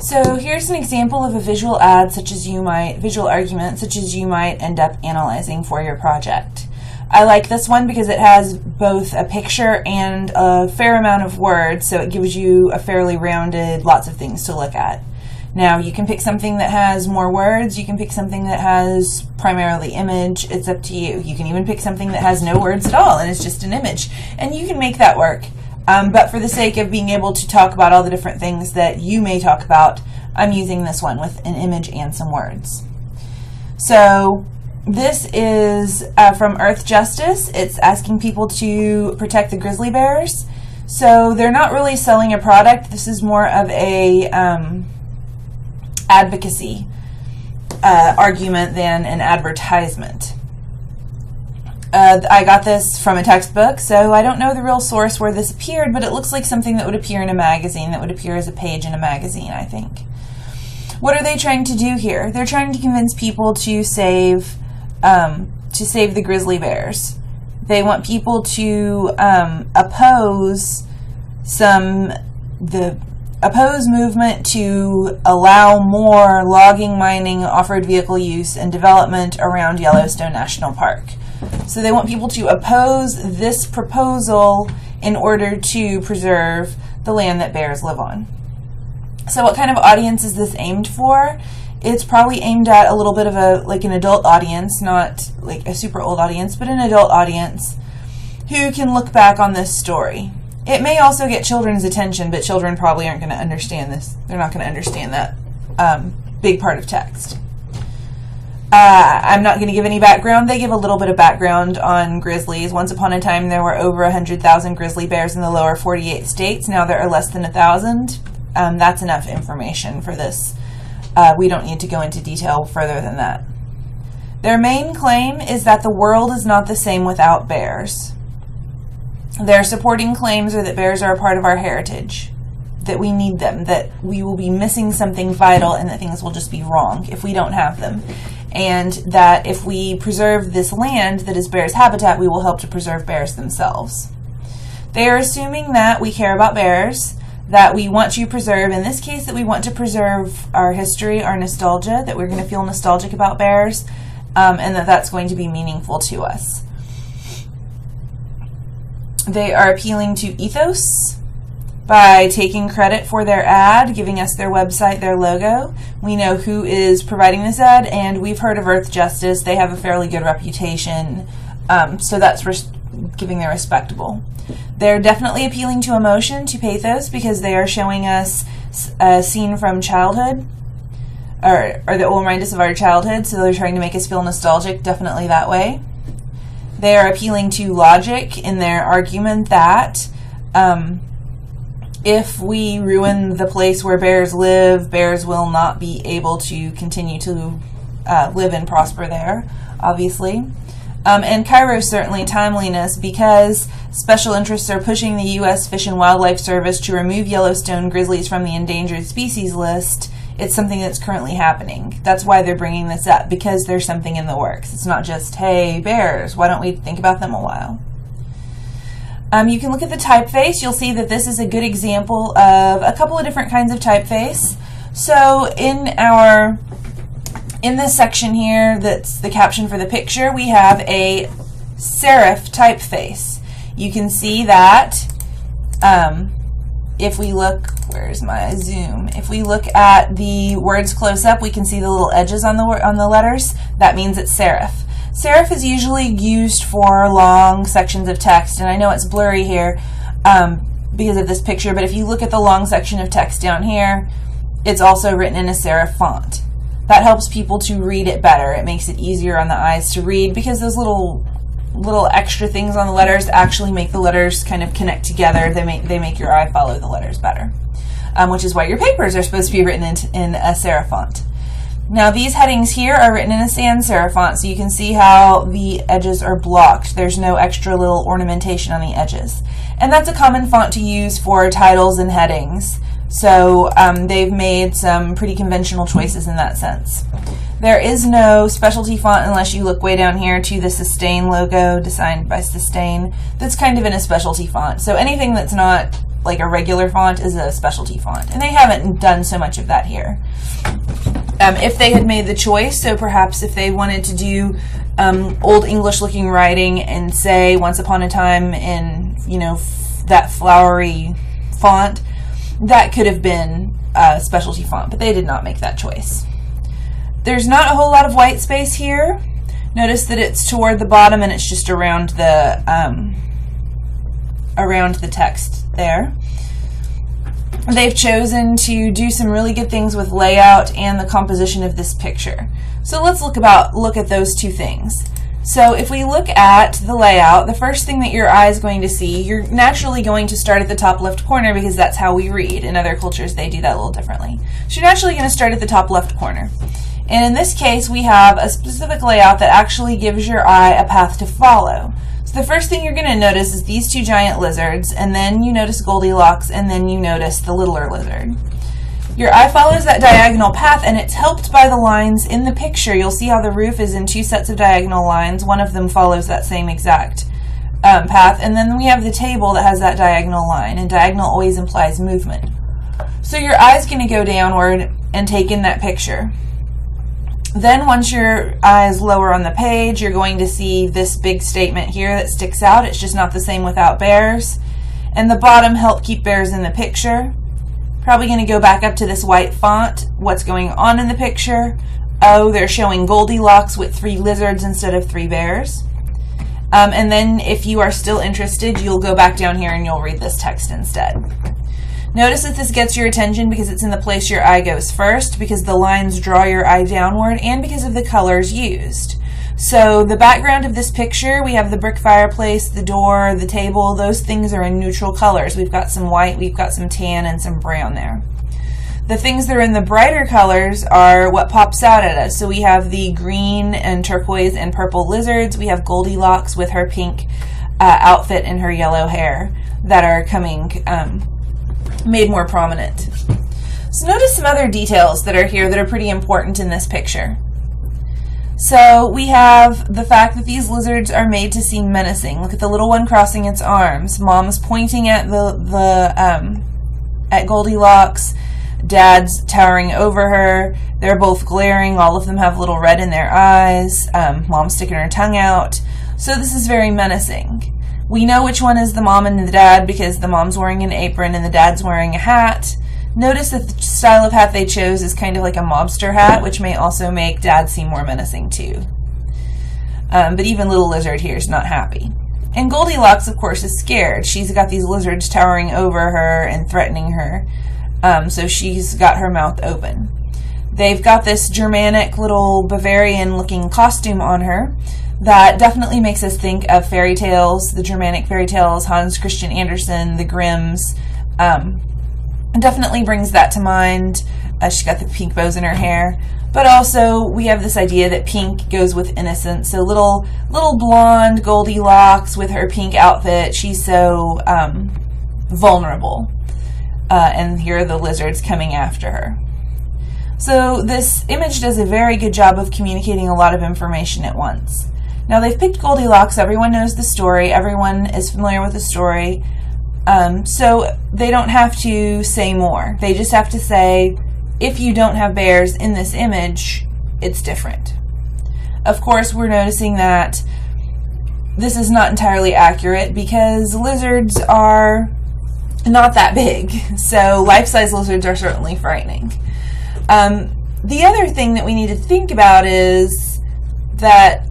So here's an example of a visual ad visual argument such as you might end up analyzing for your project. I like this one because it has both a picture and a fair amount of words, so it gives you a fairly rounded, lots of things to look at. Now, you can pick something that has more words, you can pick something that has primarily image, it's up to you. You can even pick something that has no words at all and it's just an image, and you can make that work. But for the sake of being able to talk about all the different things that you may talk about, I'm using this one with an image and some words. So this is from Earth Justice. It's asking people to protect the grizzly bears. So they're not really selling a product. This is more of a advocacy argument than an advertisement. I got this from a textbook, so I don't know the real source where this appeared, but it looks like something that would appear in a magazine, that would appear as a page in a magazine, I think. What are they trying to do here? They're trying to convince people to save the grizzly bears. They want people to oppose movement to allow more logging, mining, off-road vehicle use, and development around Yellowstone National Park. So they want people to oppose this proposal in order to preserve the land that bears live on. So what kind of audience is this aimed for? It's probably aimed at a little bit of an adult audience, not like a super old audience, but an adult audience who can look back on this story. It may also get children's attention, but children probably aren't going to understand this. They're not going to understand that big part of text. I'm not going to give any background. They give a little bit of background on grizzlies. Once upon a time, there were over 100,000 grizzly bears in the lower 48 states. Now there are less than 1,000. That's enough information for this. We don't need to go into detail further than that. Their main claim is that the world is not the same without bears. Their supporting claims are that bears are a part of our heritage, that we need them, that we will be missing something vital, and that things will just be wrong if we don't have them. And that if we preserve this land that is bears' habitat, we will help to preserve bears themselves. They are assuming that we care about bears, that we want to preserve, in this case, that we want to preserve our history, our nostalgia, that we're going to feel nostalgic about bears, and that that's going to be meaningful to us. They are appealing to ethos by taking credit for their ad, giving us their website, their logo. We know who is providing this ad, and we've heard of Earth Justice. They have a fairly good reputation, so that's giving them respectable. They're definitely appealing to emotion, to pathos, because they are showing us a scene from childhood, or that will remind us of our childhood, so they're trying to make us feel nostalgic, definitely that way. They are appealing to logic in their argument that if we ruin the place where bears live, bears will not be able to continue to live and prosper there, obviously. And Kairos certainly timeliness, because special interests are pushing the U.S. Fish and Wildlife Service to remove Yellowstone grizzlies from the endangered species list. It's something that's currently happening. That's why they're bringing this up, because there's something in the works. It's not just, hey, bears, why don't we think about them a while? You can look at the typeface. You'll see that this is a good example of a couple of different kinds of typeface. So in this section here, that's the caption for the picture, we have a serif typeface. You can see that if we look, where's my zoom? If we look at the words close up, we can see the little edges on the letters. That means it's serif. Serif is usually used for long sections of text, and I know it's blurry here because of this picture, but if you look at the long section of text down here, it's also written in a serif font. That helps people to read it better. It makes it easier on the eyes to read, because those little extra things on the letters actually make the letters kind of connect together. They make your eye follow the letters better, which is why your papers are supposed to be written in a serif font. Now these headings here are written in a sans serif font, so you can see how the edges are blocked. There's no extra little ornamentation on the edges. And that's a common font to use for titles and headings. So they've made some pretty conventional choices in that sense. There is no specialty font unless you look way down here to the Sustain logo, designed by Sustain. That's kind of in a specialty font. So anything that's not like a regular font is a specialty font. And they haven't done so much of that here. If they had made the choice, so perhaps if they wanted to do Old English looking writing and say Once Upon a Time in, that flowery font, that could have been a specialty font, but they did not make that choice. There's not a whole lot of white space here. Notice that it's toward the bottom and it's just around the text there. They've chosen to do some really good things with layout and the composition of this picture. So let's look at those two things. So if we look at the layout, the first thing that your eye is going to see, you're naturally going to start at the top left corner because that's how we read. In other cultures, they do that a little differently. So you're naturally going to start at the top left corner. And in this case, we have a specific layout that actually gives your eye a path to follow. So the first thing you're going to notice is these two giant lizards, and then you notice Goldilocks, and then you notice the littler lizard. Your eye follows that diagonal path, and it's helped by the lines in the picture. You'll see how the roof is in two sets of diagonal lines. One of them follows that same exact path, and then we have the table that has that diagonal line, and diagonal always implies movement. So your eye's going to go downward and take in that picture. Then once your eye is lower on the page, you're going to see this big statement here that sticks out. It's just not the same without bears. And the bottom help keep bears in the picture. Probably going to go back up to this white font. What's going on in the picture? Oh, they're showing Goldilocks with 3 lizards instead of 3 bears. And then if you are still interested, you'll go back down here and you'll read this text instead. Notice that this gets your attention because it's in the place your eye goes first, because the lines draw your eye downward, and because of the colors used. So the background of this picture, we have the brick fireplace, the door, the table. Those things are in neutral colors. We've got some white, we've got some tan, and some brown there. The things that are in the brighter colors are what pops out at us. So we have the green and turquoise and purple lizards. We have Goldilocks with her pink outfit and her yellow hair that are coming made more prominent. So notice some other details that are here that are pretty important in this picture. So we have the fact that these lizards are made to seem menacing. Look at the little one crossing its arms. Mom's pointing at at Goldilocks. Dad's towering over her. They're both glaring. All of them have little red in their eyes. Mom's sticking her tongue out. So this is very menacing. We know which one is the mom and the dad because the mom's wearing an apron and the dad's wearing a hat. Notice that the style of hat they chose is kind of like a mobster hat, which may also make dad seem more menacing too. But even little lizard here is not happy. And Goldilocks, of course, is scared. She's got these lizards towering over her and threatening her. So she's got her mouth open. They've got this Germanic little Bavarian-looking costume on her that definitely makes us think of fairy tales, the Germanic fairy tales, Hans Christian Andersen, the Grimms. Definitely brings that to mind. She's got the pink bows in her hair. But also, we have this idea that pink goes with innocence. So little blonde Goldilocks with her pink outfit, she's so vulnerable. And here are the lizards coming after her. So this image does a very good job of communicating a lot of information at once. Now they've picked Goldilocks. Everyone knows the story. Everyone is familiar with the story. So they don't have to say more. They just have to say, if you don't have bears in this image, it's different. Of course, we're noticing that this is not entirely accurate because lizards are not that big. So life-size lizards are certainly frightening. The other thing that we need to think about is that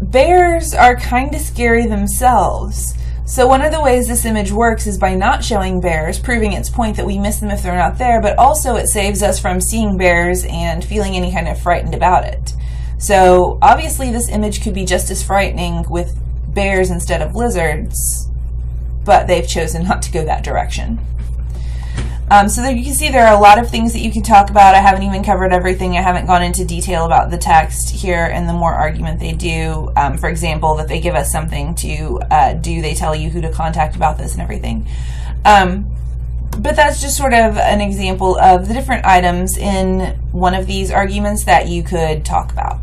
bears are kind of scary themselves. So one of the ways this image works is by not showing bears, proving its point that we miss them if they're not there, but also it saves us from seeing bears and feeling any kind of frightened about it. So obviously this image could be just as frightening with bears instead of lizards, but they've chosen not to go that direction. So there you can see there are a lot of things that you can talk about. I haven't even covered everything. I haven't gone into detail about the text here and the more argument they do. For example, that they give us something to do. They tell you who to contact about this and everything. But that's just sort of an example of the different items in one of these arguments that you could talk about.